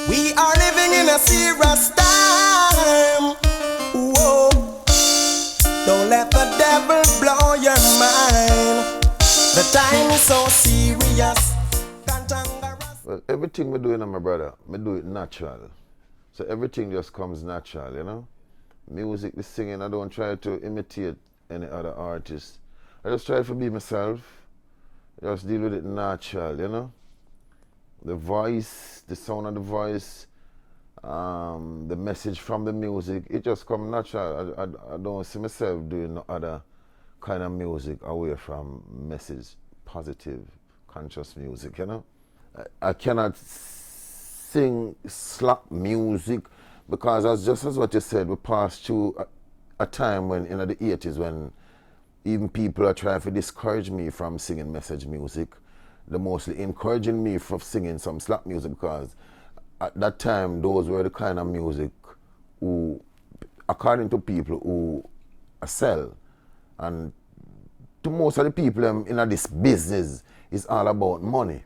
We are living in a serious time. Whoa. Don't let the devil blow your mind. The time is so serious. Well, everything me doing, my brother, me do it natural. So everything just comes natural, you know. Music, the singing, I don't try to imitate any other artist. I just try to be myself. Just deal with it natural, you know. The voice, the sound of the voice, the message from the music, it just comes natural. I don't see myself doing no other kind of music away from message, positive, conscious music, you know. I cannot sing slap music because as just as what you said, we passed through a time when in the 80s when even people are trying to discourage me from singing message music. They're mostly encouraging me from singing some slap music because at that time those were the kind of music who, according to people who sell, and to most of the people in this business, it's all about money.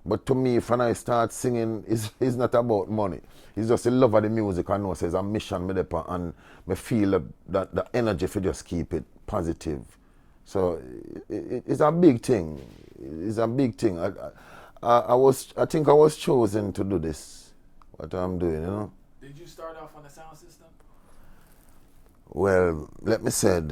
But to me, when I start singing, it's not about money. It's just the love of the music. I know it says a mission me there and me feel that the energy if you just keep it positive. So it's a big thing. It's a big thing. I think I was chosen to do this, what I'm doing, you know. Did you start off on the sound system? Well, let me say,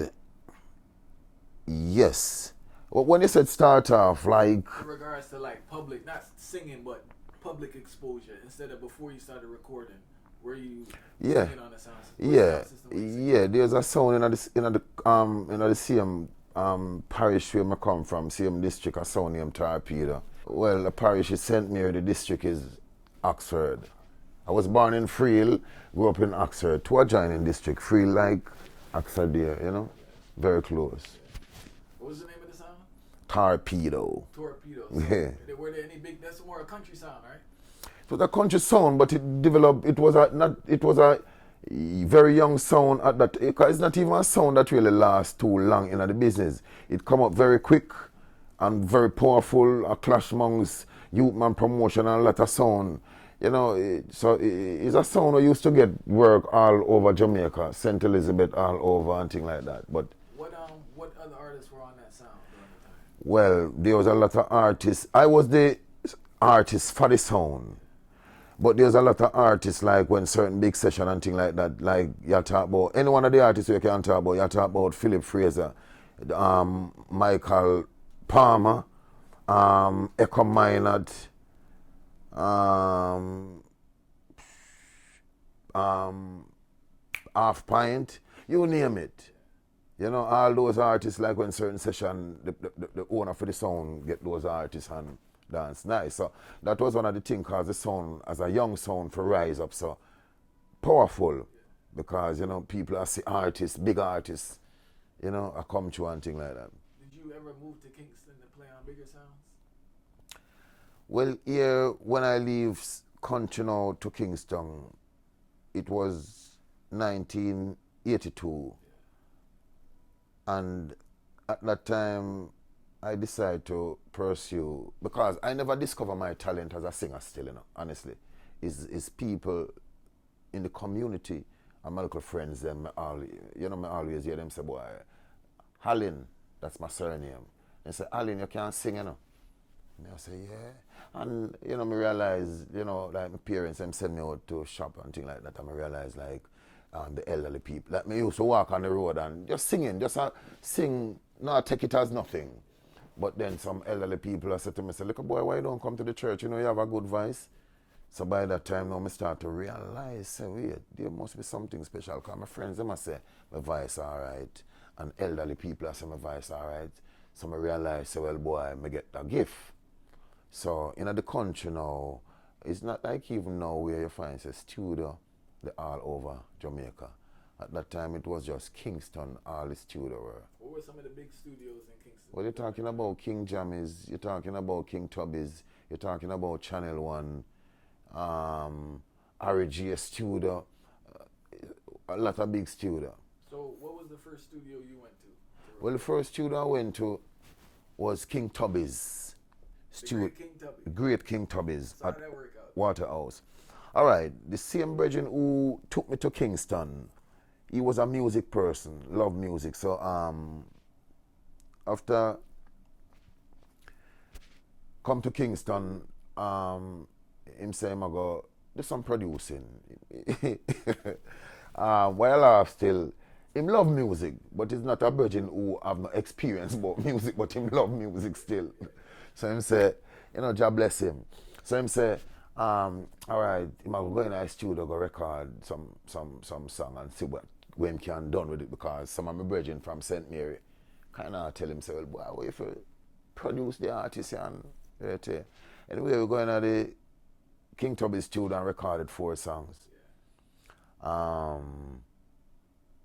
yes. When you said start off, like... In regards to like public, not singing, but public exposure, instead of before you started recording, were you singing on the sound system? Yeah, there's a sound in the same parish where I come from, same district, a sound named Torpedo. Well, the parish is St. Mary, the district is Oxford. I was born in Freel, grew up in Oxford, two adjoining district, Freel like Oxford there, you know, very close. What was the name of the sound? Torpedo. Torpedo. So yeah. Were there any big? That's more a country sound, right? It was a country sound, but it developed. It was a very young sound at that. It's not even a sound that really lasts too long in the business. It come up very quick and very powerful. A clash amongst youth man promotion and a lot of sound. You know, it's a sound we used to get work all over Jamaica, St. Elizabeth, all over and things like that. But what other artists were on that sound during the time? well, there was a lot of artists. I was the artist for the sound. But there's a lot of artists, like when certain big session and things like that, like you talk about, any one of the artists you can talk about, you talk about Philip Fraser, Michael Palmer, Echo Minot, Half Pint, you name it. You know, all those artists, like when certain session, the owner for the sound get those artists and dance nice. So that was one of the things, because the sound, as a young sound, for rise up so powerful, because, you know, people are see artists, big artists, you know, I come to and things like that. Did you ever move to Kingston to play on bigger sounds? Well, here, when I leave country now to Kingston, it was 1982. And at that time, I decided to pursue, because I never discovered my talent as a singer still, you know, honestly. Is people in the community and my local friends, them, I always hear them say, boy, Hallin, that's my surname. They say, Hallin, you can't sing, you know. And I say, yeah. And, you know, I realize, you know, like my parents, them send me out to shop and things like that, and I realize, like, the elderly people, like me used to walk on the road and just singing, sing, not take it as nothing. But then some elderly people said to me, say, look, boy, why you don't come to the church? You know, you have a good voice. So by that time, now I start to realize, say, wait, there must be something special. Because my friends, they must say, my voice all right. And elderly people say, my voice all right. So I realize, say, well, boy, I get a gift. So in the country now, it's not like even now where you find a studio, they're all over Jamaica. At that time, it was just Kingston, all the studio were. What were some of the big studios in Kingston? Well, you're talking about King Jammies, you're talking about King Tubby's, you're talking about Channel 1, RG Studio, a lot of big studio. So what was the first studio you went to? Well, the first studio I went to was King Tubby's. Great King Tubby. Great King Tubby's So at how did that work out? Waterhouse. All right, the same brethren who took me to Kingston, he was a music person, loved music. So after come to Kingston, him say him I go do some producing. While I still, him love music, but he's not a virgin who have no experience about music, but him love music still. So him say, God bless him. So him say, all right, him go in the studio, go record some song and see what him can done with it, because some of my brethren from St. Mary kind of tell him, say, well, boy, what if you produce the artist and right. Anyway, we're going to the King Tubby's studio and recorded 4 songs.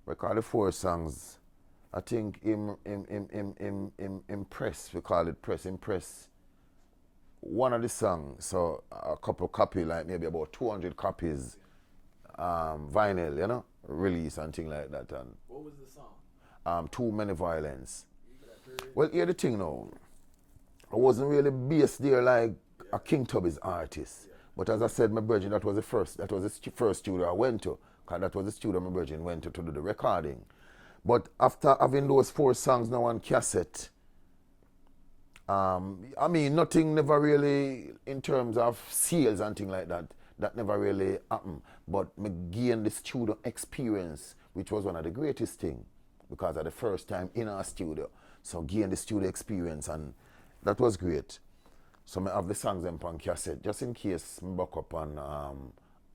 Recorded 4 songs. I think impress, we call it press, impress one of the songs. So a couple copies, like maybe about 200 copies, vinyl, release and things like that. And what was the song? Too Many Violence. Well, here's the thing now. I wasn't really based there like a King Tubby's artist. Yeah. But as I said, my brethren, that was the first studio I went to. Because that was the studio my brethren went to do the recording. But after having those 4 songs now on cassette, nothing never really, in terms of sales and things like that, that never really happened. But me gained the studio experience, which was one of the greatest things, because at the first time in our studio. So gain the studio experience, and that was great. So I have the songs on cassette, just in case I back up on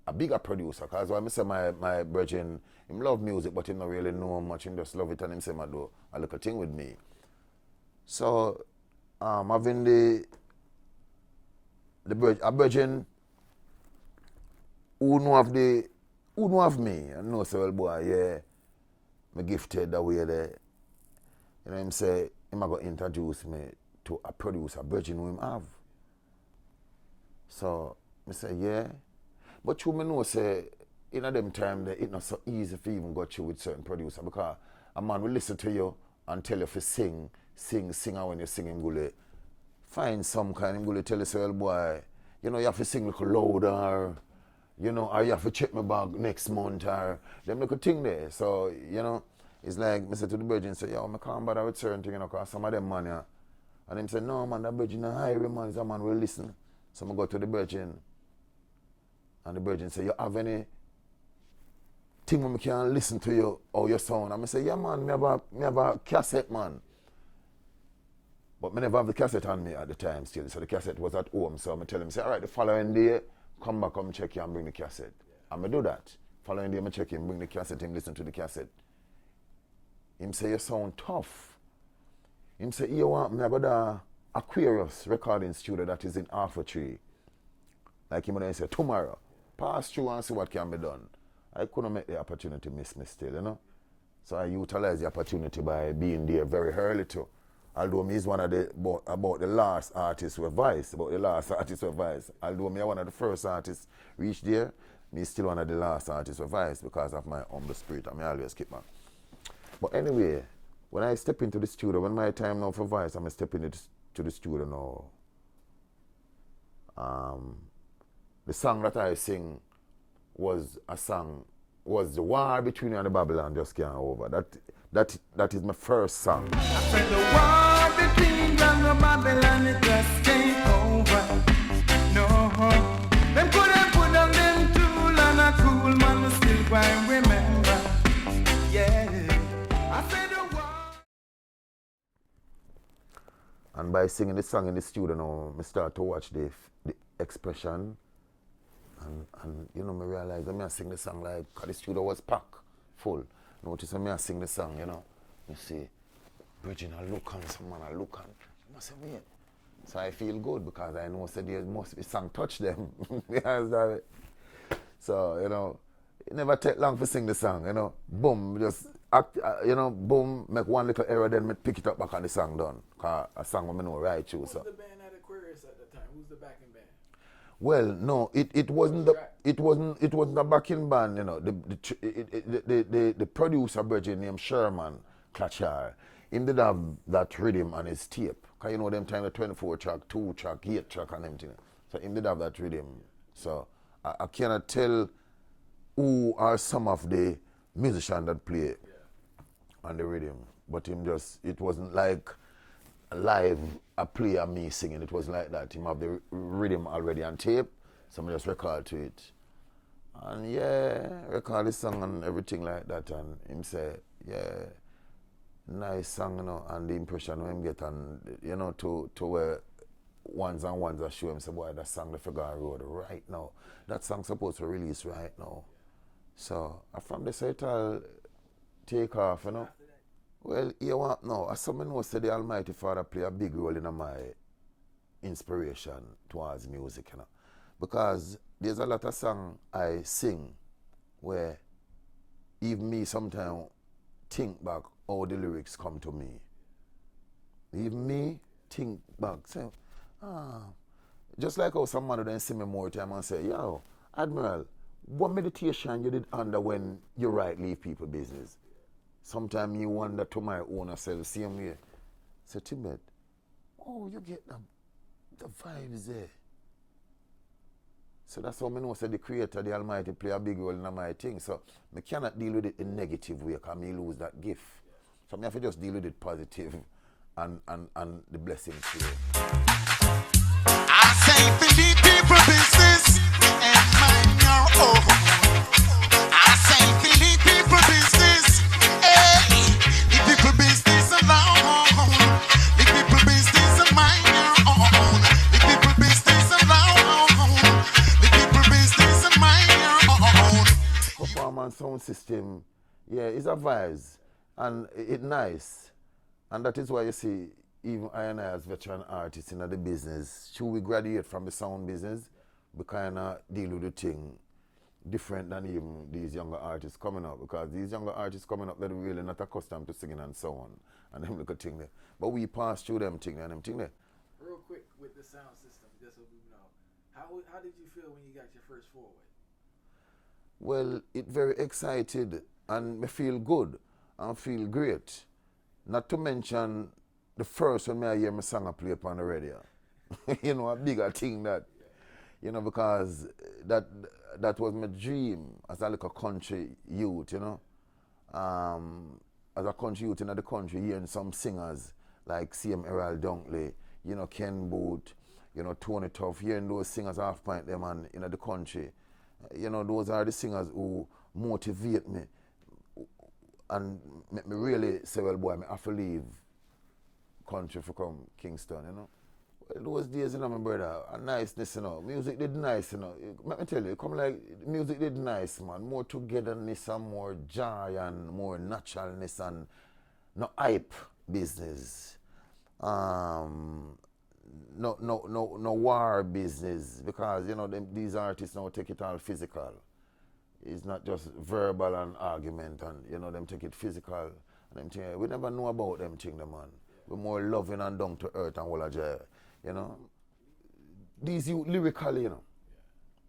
a bigger producer. Because when I say my brethren, him love music, but he don't really know much, him just love it, and him say I do a little thing with me. So having a brethren who know of me, and know say, well, boy, yeah, me gifted that way there. Him say, him go introduce me to a producer, brethren who him have. So, I say, yeah. But you know, say, in them time, it's not so easy to even go through with certain producer, because a man will listen to you and tell you to sing, and when you sing, him go find some kind, him go tell you, say, well, boy, you have to sing a little louder, or you have to check my bag next month, or them little thing there. So, it's like, I say to the brethren, say, yo, I can't bother with certain things, because some of them, man, yeah. And him say, no, man, that brethren is high, man, is a man will listen. So I go to the brethren, and the brethren say, you have any thing where I can listen to you or your sound? And I say, yeah, man, me have a cassette, man. But I never have the cassette on me at the time still. So the cassette was at home. So I tell him, say, all right, the following day, come back, come check you and bring the cassette. Yeah. And I do that. Following day, I check him, bring the cassette, him listen to the cassette. Him say, you sound tough. Him say, you want me to go to Aquarius recording studio that is in Alpha Tree. Like him and say, tomorrow, pass through and see what can be done. I couldn't make the opportunity miss me still, So I utilize the opportunity by being there very early too. Although me is one of the, about the last artist with Vice, Although me one of the first artists reach there, me still one of the last artists with Vice because of my humble spirit, and I always keep on. But anyway, when I step into the studio, when my time now for Vice, I'm stepping to the studio now. The song that I sing was the war between you and the Babylon just came over. That is my first song. I said the war between you and the Babylon, it just came over. No, them couldn't put on them tool and a cool man still quite remember. Yeah, I said the war. And by singing this song in the studio now, I start to watch the expression. And me realize that I sing the song like, because the studio was packed full. Notice when I sing the song, you see, Bridging I look on, someone I look on. I say, wait. So I feel good because I know that there must be song touch them. So, it never take long to sing the song, Boom, just act, boom, make one little error, then me pick it up back and the song done. Because a song I know right through. Who was the band at Aquarius at the time? Who's the backing band? Well, no, it wasn't a backing band, The producer brethren named Sherman Clachar, he did have that rhythm on his tape. Cause them time the 24 track, 2 track, 8 track and everything. So he did have that rhythm. So I cannot tell who are some of the musicians that play on the rhythm. But it wasn't like live a play and me singing. It wasn't like that. Him have the rhythm already on tape, so I just record to it. And yeah, record the song and everything like that. And him say, yeah, nice song, you know, and the impression when him get and you know to where ones and ones I show him say, boy, that song the figure road right now. That song supposed to release right now. So from the side I'll take off, you know. Well, you want now, as someone knows that the Almighty Father play a big role in my inspiration towards music, you know. Because there's a lot of songs I sing where even me sometimes think back how the lyrics come to me. Even me think back, say, just like how some man then see me more time and say, yo, Admiral, what meditation you did under when you write Leave People Business? Sometimes you wonder to my own self, same way. Say, Tibet, oh, you get the vibes there. So that's how I know the Creator, the Almighty, play a big role in my thing. So I cannot deal with it in a negative way because I lose that gift. So I have to just deal with it positive and the blessings here. I say believe people business and mind your own. I say believe people business, hey, the people business alone. The people business and mind your own. The people business alone. The people business and mind your own. Performance sound system, yeah, it's a vibes and it's nice. And that is why you see, even I and I as veteran artists in the business, should we graduate from the sound business, we kind of deal with the thing different than even these younger artists coming up. Because these younger artists coming up, they're really not accustomed to singing and so on. And them look at thing there. But we pass through them thing and them thing there. Real quick with the sound system, just so we know. How did you feel when you got your first forward? Well, it very excited and me feel good and feel great. Not to mention the first when I hear my song I play upon the radio. You know, a bigger thing that, you know, because that was my dream as a little country youth, you know. As a country youth in the country, hearing some singers like C.M. Errol Dunkley, you know, Ken Booth, you know, Tony Tuff, hearing those singers half pint them and in the country. You know, those are the singers who motivate me and make me really say, well, boy, I have to leave country for come Kingston, you know. Well, those days, you know, my brother, a niceness, you know. Music did nice, you know. Let me tell you, come like, music did nice, man. More togetherness and more joy and more naturalness and no hype business. No war business, because, you know, these artists now take it all physical. It's not just verbal and argument, and, you know, them take it physical. And them thing, we never know about them thing, man. We're more loving and down to earth and all of that, you know. These youth lyrically, you know.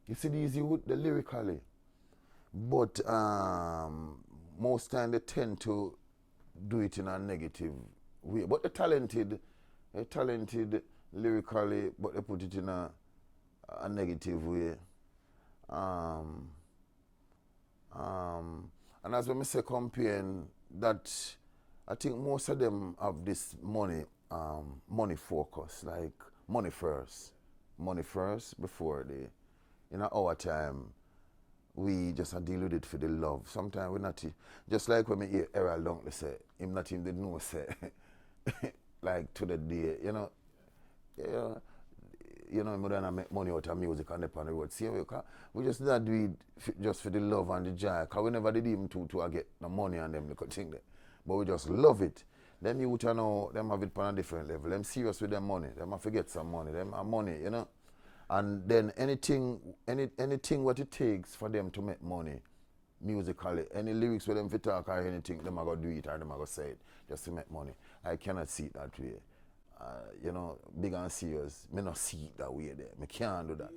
You see these youth, they're lyrically. But most time they tend to do it in a negative way. But they're talented lyrically, but they put it in a negative way. And as when I say comparing that, I think most of them have this money focus, like money first before they, in our time, we just deal with it for the love. Sometimes we not, just like when we hear Errol Dunkley say, him not him did know say, like to the day, you know, more than I make money out of music and up on the road. See, we just not do it just for the love and the joy, because we never did even to get the money and them little thing there. But we just love it. Them youth know, them have it on a different level. Them serious with their money. Them have to get some money. Them have money, you know. And then anything what it takes for them to make money, musically, any lyrics for them to talk or anything, them are going to do it or them are going to say it just to make money. I cannot see it that way. You know, big and serious, me not see it that way there. Me can't do that.